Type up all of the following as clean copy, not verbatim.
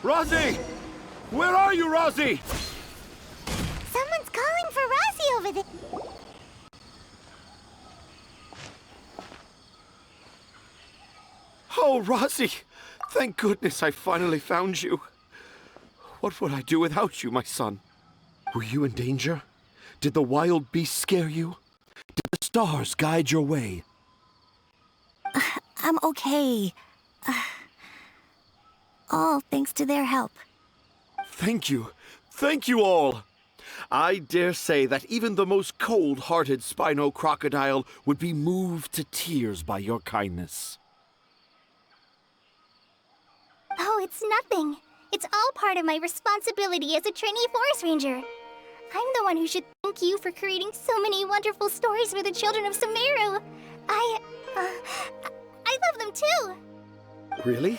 Rosie! Where are you, Rosie? Someone's calling for Rosie over there. Oh, Rosie! Thank goodness I finally found you. What would I do without you, my son? Were you in danger? Did the wild beasts scare you? Did the stars guide your way? I'm okay. All thanks to their help. Thank you. Thank you all. I dare say that even the most cold-hearted Spino crocodile would be moved to tears by your kindness. Oh, it's nothing. It's all part of my responsibility as a trainee forest ranger. I'm the one who should thank you for creating so many wonderful stories for the children of Sumeru. I love them too. Really?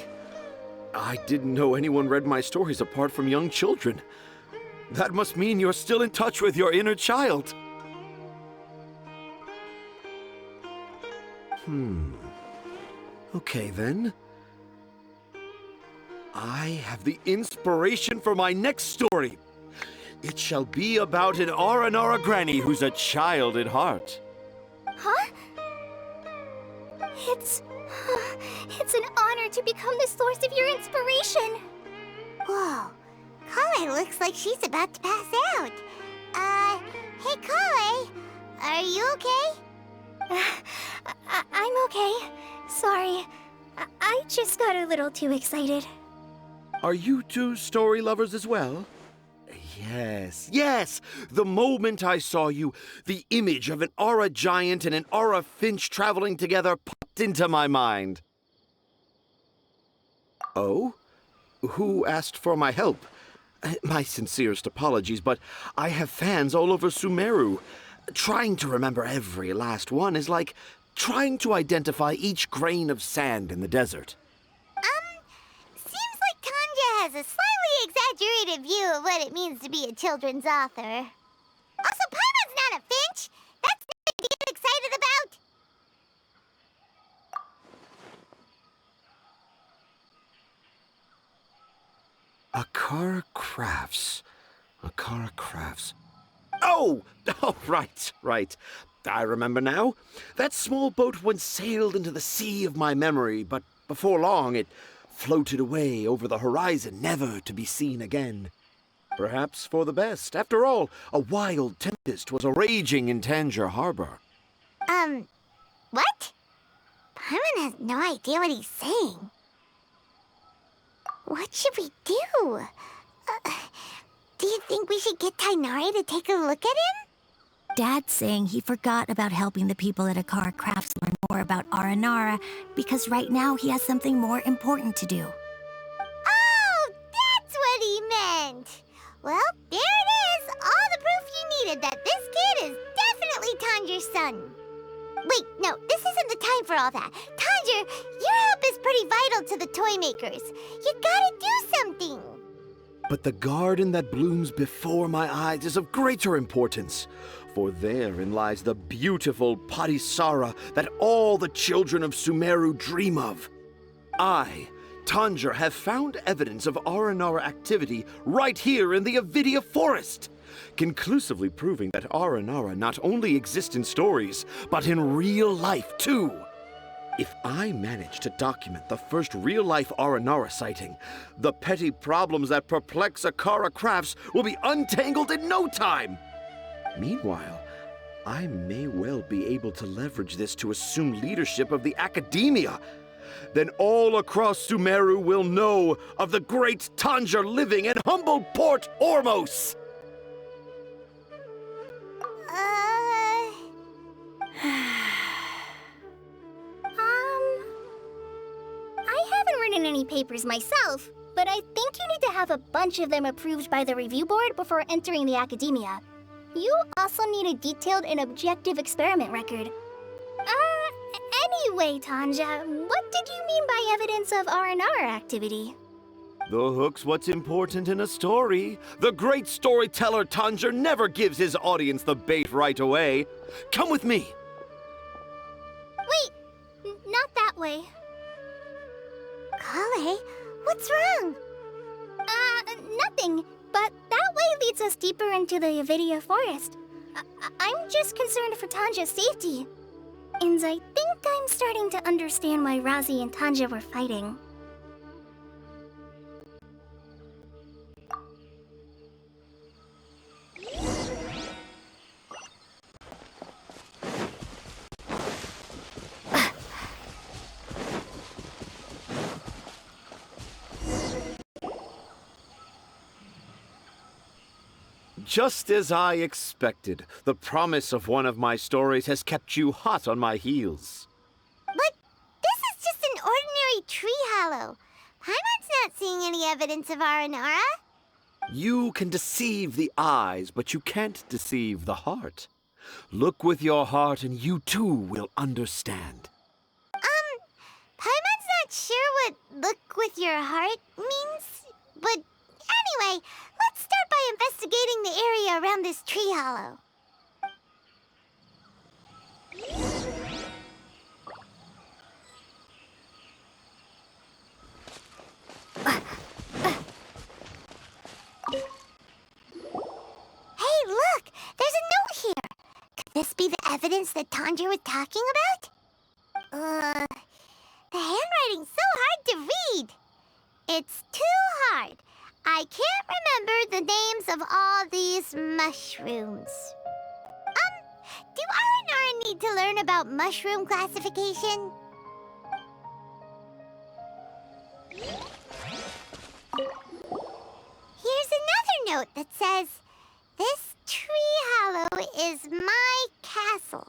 I didn't know anyone read my stories apart from young children. That must mean you're still in touch with your inner child. Okay, then. I have the inspiration for my next story. It shall be about an Aranara granny who's a child at heart. Huh? It's an honor to become the source of your inspiration. Whoa. Kale looks like she's about to pass out. Hey Kale, are you okay? I'm okay. Sorry. I just got a little too excited. Are you two story lovers as well? Yes, yes! The moment I saw you, the image of an Aura giant and an Aura finch traveling together popped into my mind. Oh? Who asked for my help? My sincerest apologies, but I have fans all over Sumeru. Trying to remember every last one is like trying to identify each grain of sand in the desert. Seems like Tanja has a slightly exaggerated view of what it means to be a children's author. Also, Paimon's not a finch. That's nothing to get excited about. Akara Crafts. Akara Crafts. Oh! Oh, right. I remember now. That small boat once sailed into the sea of my memory, but before long it floated away over the horizon, never to be seen again. Perhaps for the best. After all, a wild tempest was raging in Tangier Harbor. What? Paimon has no idea what he's saying. What should we do? Do you think we should get Tainari to take a look at him? Dad's saying he forgot about helping the people at Akara Crafts learn more about Aranara because right now he has something more important to do. Oh, that's what he meant! Well, there it is! All the proof you needed that this kid is definitely Tanjir's son. Wait, no, this isn't the time for all that. Tanjir, your help is pretty vital to the toy makers. You gotta do something! But the garden that blooms before my eyes is of greater importance, for therein lies the beautiful Padisara that all the children of Sumeru dream of. I, Tanjir, have found evidence of Aranara activity right here in the Avidia forest, conclusively proving that Aranara not only exist in stories, but in real life too. If I manage to document the first real-life Aranara sighting, the petty problems that perplex Akara Crafts will be untangled in no time. Meanwhile, I may well be able to leverage this to assume leadership of the academia. Then all across Sumeru will know of the great Tanjir living in humble Port Ormos. I haven't written any papers myself, but I think you need to have a bunch of them approved by the review board before entering the academia. You also need a detailed and objective experiment record. Anyway, Tanja, what did you mean by evidence of Aranara activity? The hook's what's important in a story. The great storyteller Tanjiro never gives his audience the bait right away. Come with me. Wait, not that way. Kale, what's wrong? Nothing. But that way leads us deeper into the Avidia forest. I'm just concerned for Tanja's safety. And I think I'm starting to understand why Razi and Tanja were fighting. Just as I expected, the promise of one of my stories has kept you hot on my heels. But this is just an ordinary tree hollow. Paimon's not seeing any evidence of Aranara. You can deceive the eyes, but you can't deceive the heart. Look with your heart and you too will understand. Paimon's not sure what look with your heart means, but anyway, let's start by investigating the area around this tree hollow. Hey, look! There's a note here! Could this be the evidence that Tanjiro was talking about? The handwriting's so hard to read. It's too hard. I can't remember the names of all these mushrooms. Do Aranara need to learn about mushroom classification? Here's another note that says, "This tree hollow is my castle."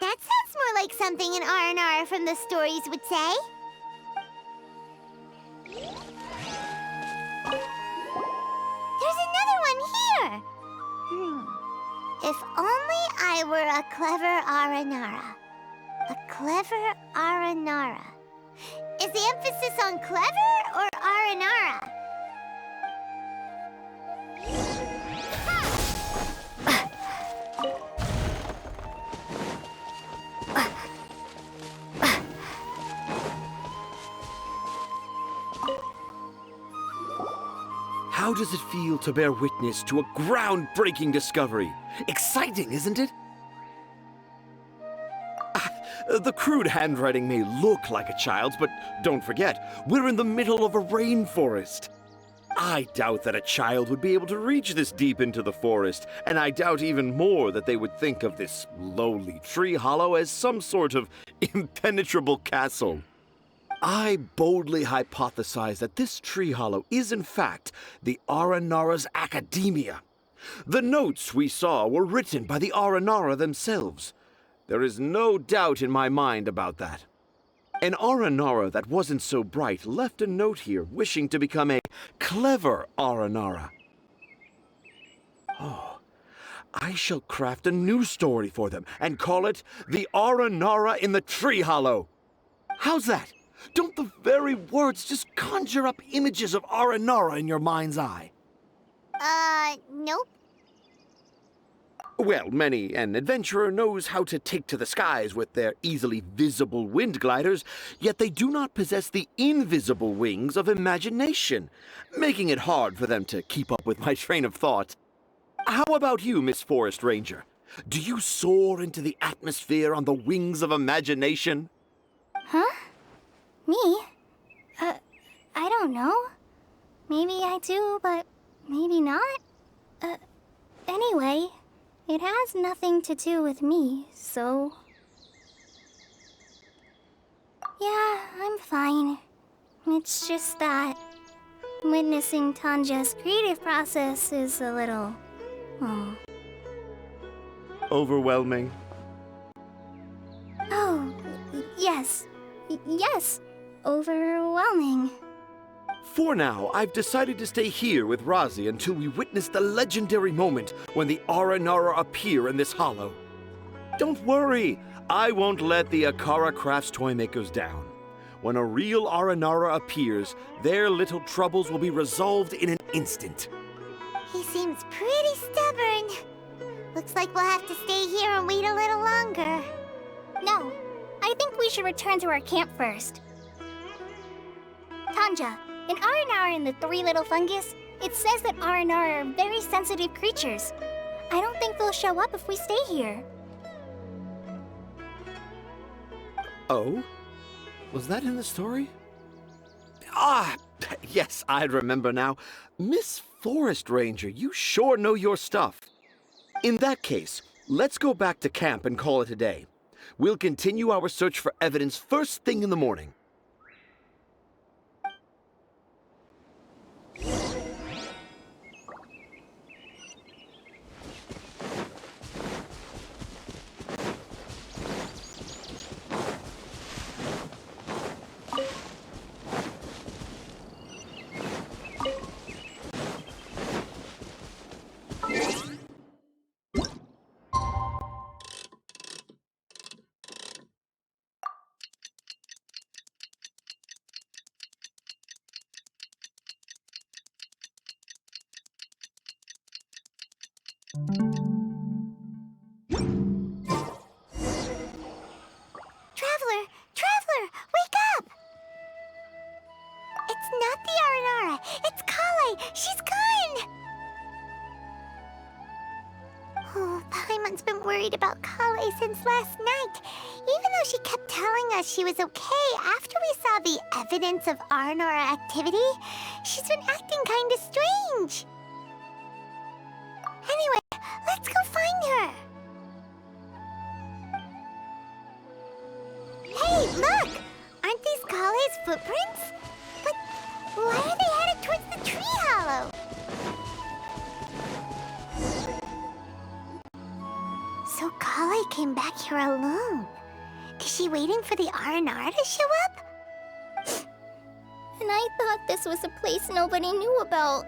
That sounds more like something an Aranara from the stories would say. There's another one here! If only I were a clever Aranara. A clever Aranara. Is the emphasis on clever or Aranara? How does it feel to bear witness to a groundbreaking discovery? Exciting, isn't it? The crude handwriting may look like a child's, but don't forget, we're in the middle of a rainforest. I doubt that a child would be able to reach this deep into the forest, and I doubt even more that they would think of this lowly tree hollow as some sort of impenetrable castle. I boldly hypothesize that this tree hollow is in fact the Aranara's academia. The notes we saw were written by the Aranara themselves. There is no doubt in my mind about that. An Aranara that wasn't so bright left a note here wishing to become a clever Aranara. Oh, I shall craft a new story for them and call it The Aranara in the Tree Hollow. How's that? Don't the very words just conjure up images of Aranara in your mind's eye? Nope. Well, many an adventurer knows how to take to the skies with their easily visible wind gliders, yet they do not possess the invisible wings of imagination, making it hard for them to keep up with my train of thought. How about you, Miss Forest Ranger? Do you soar into the atmosphere on the wings of imagination? Huh? Me? I don't know. Maybe I do, but maybe not. Anyway, it has nothing to do with me, so... Yeah, I'm fine. It's just that witnessing Tanja's creative process is a little... Overwhelming. Oh, yes. Yes, overwhelming. For now, I've decided to stay here with Razi until we witness the legendary moment when the Aranara appear in this hollow. Don't worry, I won't let the Akara Crafts toy makers down. When a real Aranara appears, their little troubles will be resolved in an instant. He seems pretty stubborn. Looks like we'll have to stay here and wait a little longer. No, I think we should return to our camp first. Tanja, in Aranara and the Three Little Fungus, it says that Aranara are very sensitive creatures. I don't think they'll show up if we stay here. Oh? Was that in the story? Ah, yes, I remember now. Miss Forest Ranger, you sure know your stuff. In that case, let's go back to camp and call it a day. We'll continue our search for evidence first thing in the morning. Traveler, wake up! It's not the Aranara, it's Kale! She's gone! Oh, Paimon's been worried about Kale since last night. Even though she kept telling us she was okay after we saw the evidence of Aranara activity, she's been acting kinda strange. Anyway, let's go find her. Hey, look! Aren't these Kale's footprints? But why are they headed towards the tree hollow? So Kale came back here alone. Is she waiting for the Aranara to show up? And I thought this was a place nobody knew about.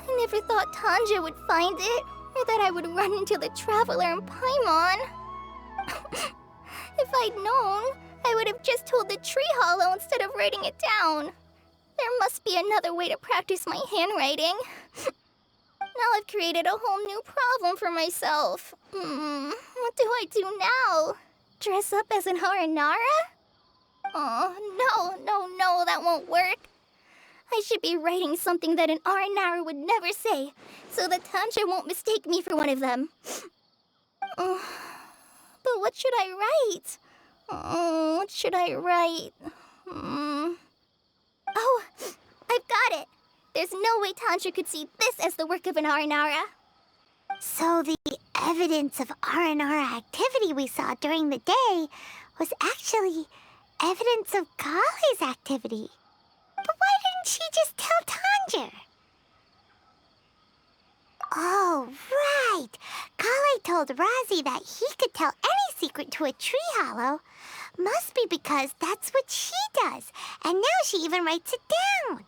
I never thought Tanja would find it, or that I would run into the Traveler and Paimon. If I'd known, I would have just told the tree hollow instead of writing it down. There must be another way to practice my handwriting. Now I've created a whole new problem for myself. What do I do now? Dress up as an Aranara? Oh, no, that won't work. I should be writing something that an Aranara would never say, so that Tanja won't mistake me for one of them. But what should I write? What should I write? Oh, I've got it! There's no way Tanja could see this as the work of an Aranara. So the evidence of Aranara activity we saw during the day was actually evidence of Kale's activity. But why didn't she just tell Tanja? Oh, right! Kale told Razi that he could tell any secret to a tree hollow. Must be because that's what she does, and now she even writes it down.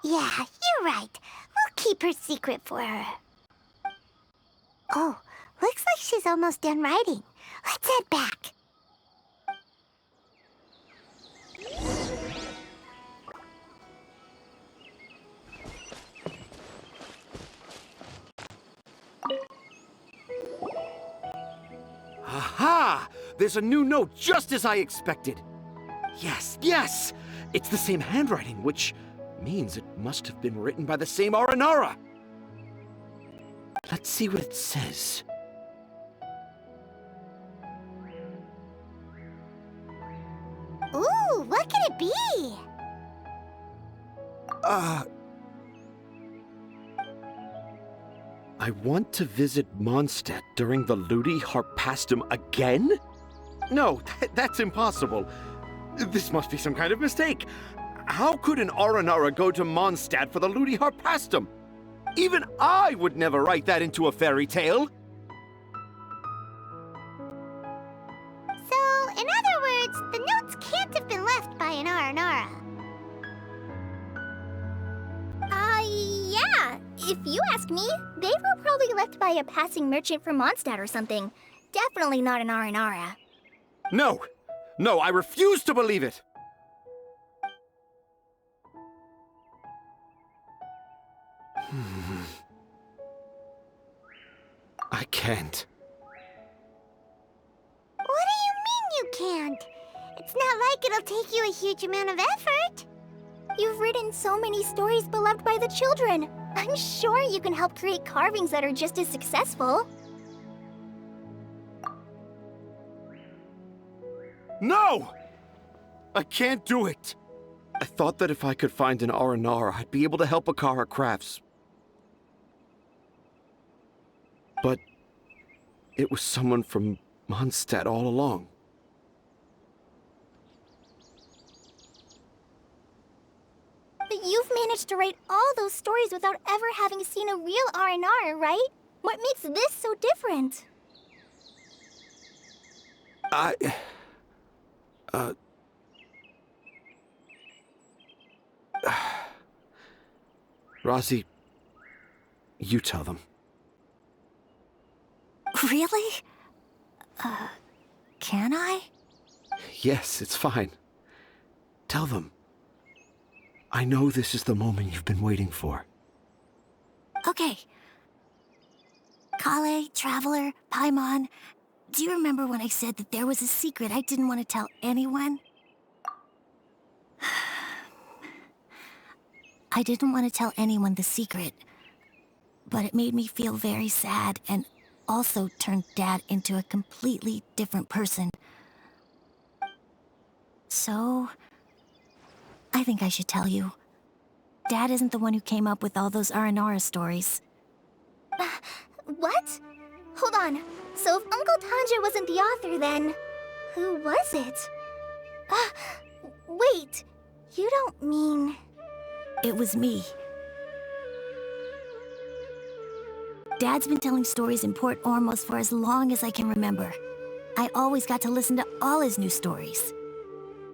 Yeah, you're right. We'll keep her secret for her. Oh, looks like she's almost done writing. Let's head back. Aha! There's a new note just as I expected. Yes! It's the same handwriting, which means it must have been written by the same Aranara. Let's see what it says. Ooh, what could it be? I want to visit Mondstadt during the Ludi Harpastum again? No, that's impossible. This must be some kind of mistake. How could an Aranara go to Mondstadt for the Ludi Harpastum? Even I would never write that into a fairy tale. So, in other words, the notes can't have been left by an Aranara. Yeah. If you ask me, they were probably left by a passing merchant from Mondstadt or something. Definitely not an Aranara. No, No, I refuse to believe it! I can't. What do you mean you can't? It's not like it'll take you a huge amount of effort. You've written so many stories beloved by the children. I'm sure you can help create carvings that are just as successful. No! I can't do it! I thought that if I could find an Aranara, I'd be able to help Akara Crafts. But it was someone from Mondstadt all along. But you've managed to write all those stories without ever having seen a real R&R, right? What makes this so different? Rosie, you tell them. Really? Can I? Yes, it's fine. Tell them. I know this is the moment you've been waiting for. Okay. Kale, Traveler, Paimon, do you remember when I said that there was a secret I didn't want to tell anyone? I didn't want to tell anyone the secret, but it made me feel very sad and also turned Dad into a completely different person. So, I think I should tell you. Dad isn't the one who came up with all those Aranara stories. What? Hold on. So if Uncle Tanja wasn't the author, then who was it? Wait. You don't mean... It was me. Dad's been telling stories in Port Ormos for as long as I can remember. I always got to listen to all his new stories.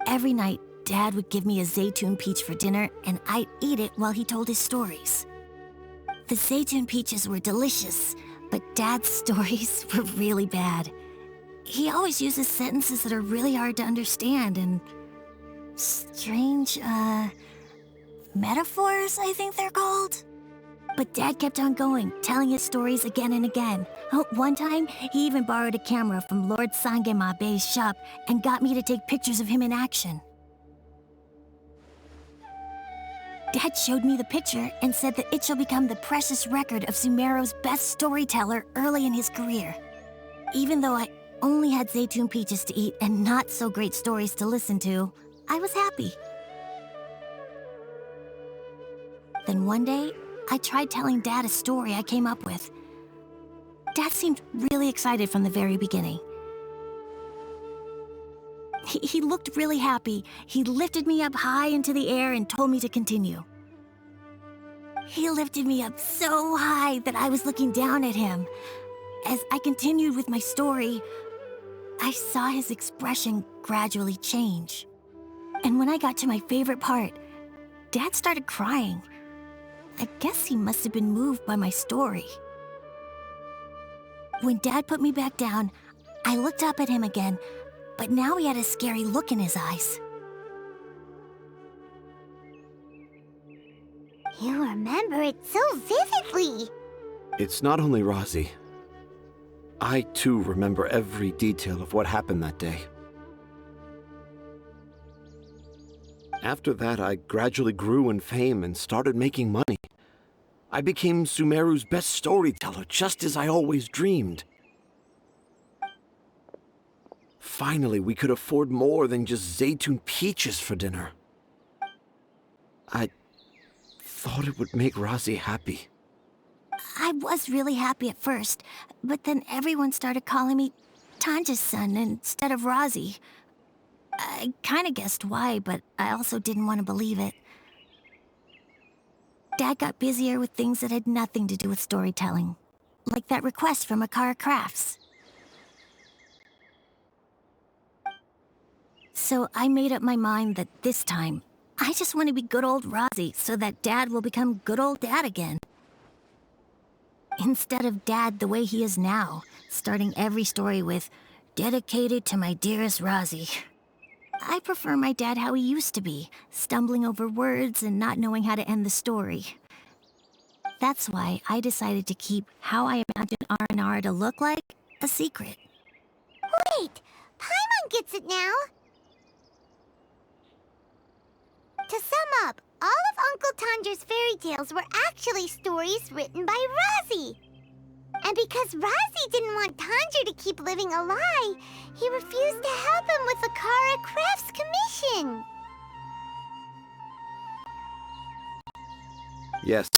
Every night, Dad would give me a Zaytun peach for dinner, and I'd eat it while he told his stories. The Zaytun peaches were delicious, but Dad's stories were really bad. He always uses sentences that are really hard to understand and strange, metaphors, I think they're called. But Dad kept on going, telling his stories again and again. Oh, one time, he even borrowed a camera from Lord Sangema Bey's shop and got me to take pictures of him in action. Dad showed me the picture and said that it shall become the precious record of Sumeru's best storyteller early in his career. Even though I only had Zaytun peaches to eat and not so great stories to listen to, I was happy. Then one day, I tried telling Dad a story I came up with. Dad seemed really excited from the very beginning. He looked really happy. He lifted me up high into the air and told me to continue. He lifted me up so high that I was looking down at him. As I continued with my story, I saw his expression gradually change. And when I got to my favorite part, Dad started crying. I guess he must have been moved by my story. When Dad put me back down, I looked up at him again, but now he had a scary look in his eyes. You remember it so vividly. It's not only Rosie. I, too, remember every detail of what happened that day. After that, I gradually grew in fame and started making money. I became Sumeru's best storyteller, just as I always dreamed. Finally, we could afford more than just Zaytun peaches for dinner. I thought it would make Rosie happy. I was really happy at first, but then everyone started calling me Tanja's son instead of Rosie. I kinda guessed why, but I also didn't want to believe it. Dad got busier with things that had nothing to do with storytelling, like that request from Akara Crafts. So I made up my mind that this time, I just want to be good old Rosie so that Dad will become good old Dad again. Instead of Dad the way he is now, starting every story with, "Dedicated to my dearest Rosie." I prefer my dad how he used to be, stumbling over words and not knowing how to end the story. That's why I decided to keep how I imagine R&R to look like a secret. Wait, Paimon gets it now. To sum up, all of Uncle Tandra's fairy tales were actually stories written by Razi. And because Razi didn't want Tandra to keep living a lie, he refused to help him with the Kara Crafts commission. Yes.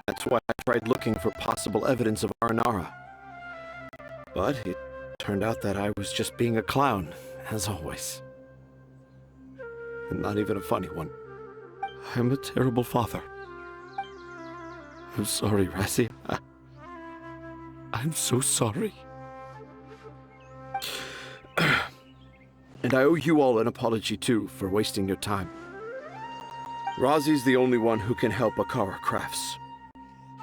That's why I tried looking for possible evidence of Aranara. But it turned out that I was just being a clown, as always. And not even a funny one. I'm a terrible father. I'm sorry, Razi. I'm so sorry. And I owe you all an apology, too, for wasting your time. Razi's the only one who can help Akara Crafts.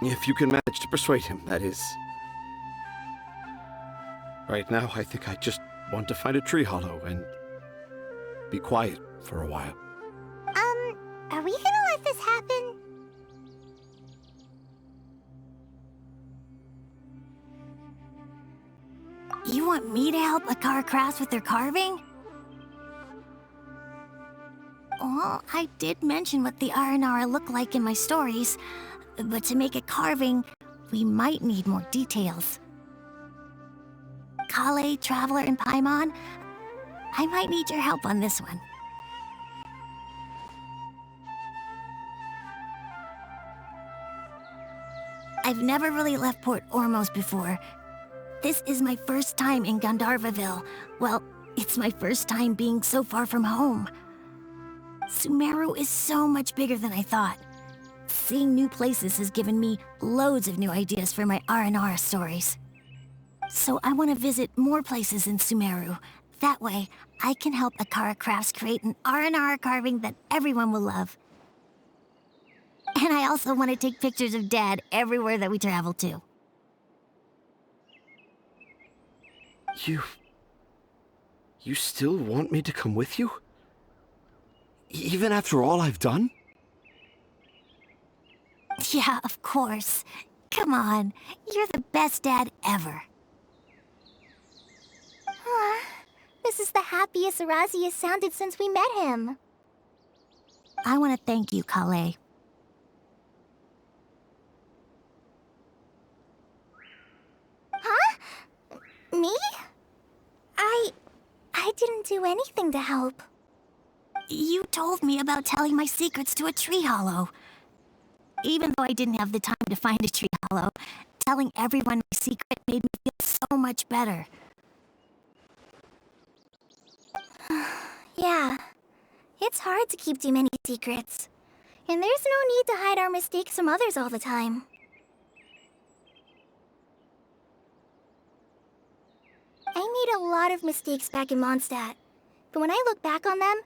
If you can manage to persuade him, that is. Right now, I think I just want to find a tree hollow and be quiet for a while. Are we gonna let this happen? You want me to help Akara Crafts with their carving? Well, I did mention what the Aranara look like in my stories, but to make a carving, we might need more details. Kale, Traveler, and Paimon, I might need your help on this one. I've never really left Port Ormos before. This is my first time in Gandharvaville. Well, it's my first time being so far from home. Sumeru is so much bigger than I thought. Seeing new places has given me loads of new ideas for my R&R stories. So I want to visit more places in Sumeru. That way, I can help Akara Crafts create an R&R carving that everyone will love. And I also want to take pictures of Dad everywhere that we travel to. You still want me to come with you? Even after all I've done? Yeah, of course. Come on, you're the best dad ever. This is the happiest Razi has sounded since we met him. I want to thank you, Kale. Huh? Me? I didn't do anything to help. You told me about telling my secrets to a tree hollow. Even though I didn't have the time to find a tree hollow, telling everyone my secret made me feel so much better. Yeah. It's hard to keep too many secrets. And there's no need to hide our mistakes from others all the time. I made a lot of mistakes back in Mondstadt. But when I look back on them,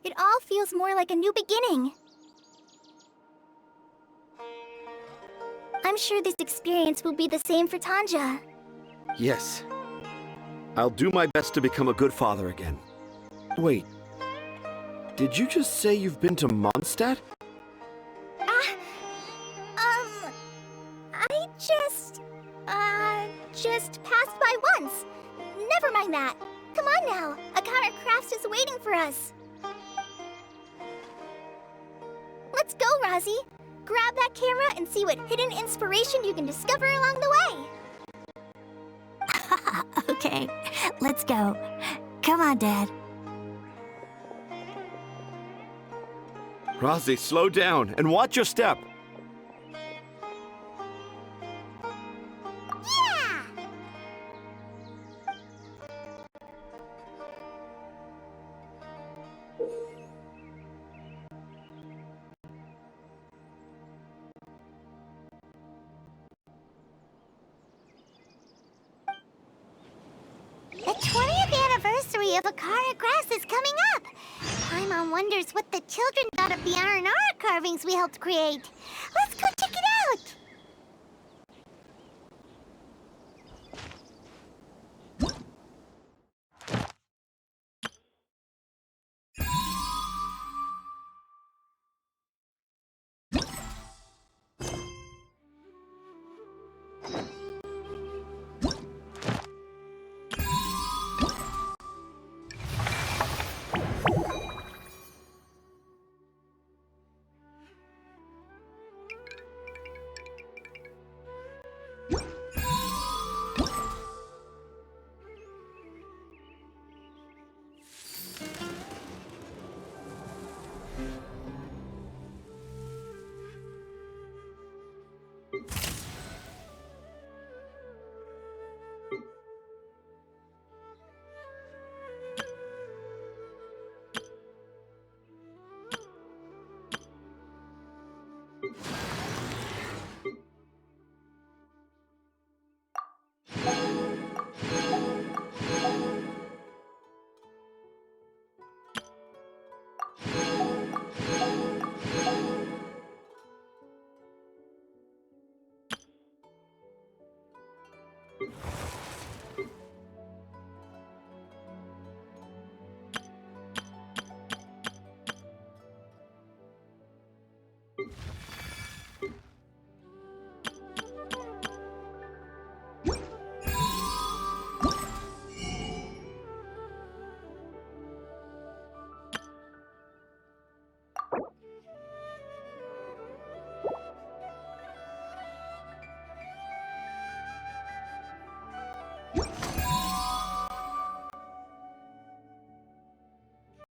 it all feels more like a new beginning. I'm sure this experience will be the same for Tanja. Yes. I'll do my best to become a good father again. Wait. Did you just say you've been to Mondstadt? I just passed by once. Never mind that. Come on now. Akara Crafts is waiting for us. Let's go, Razi. Grab that camera and see what hidden inspiration you can discover along the way. Okay, let's go. Come on, Dad. Razi, slow down and watch your step. Yeah! The 20th anniversary of Akara Grass is coming up. Paimon wonders what the children thought of the R&R carvings we helped create.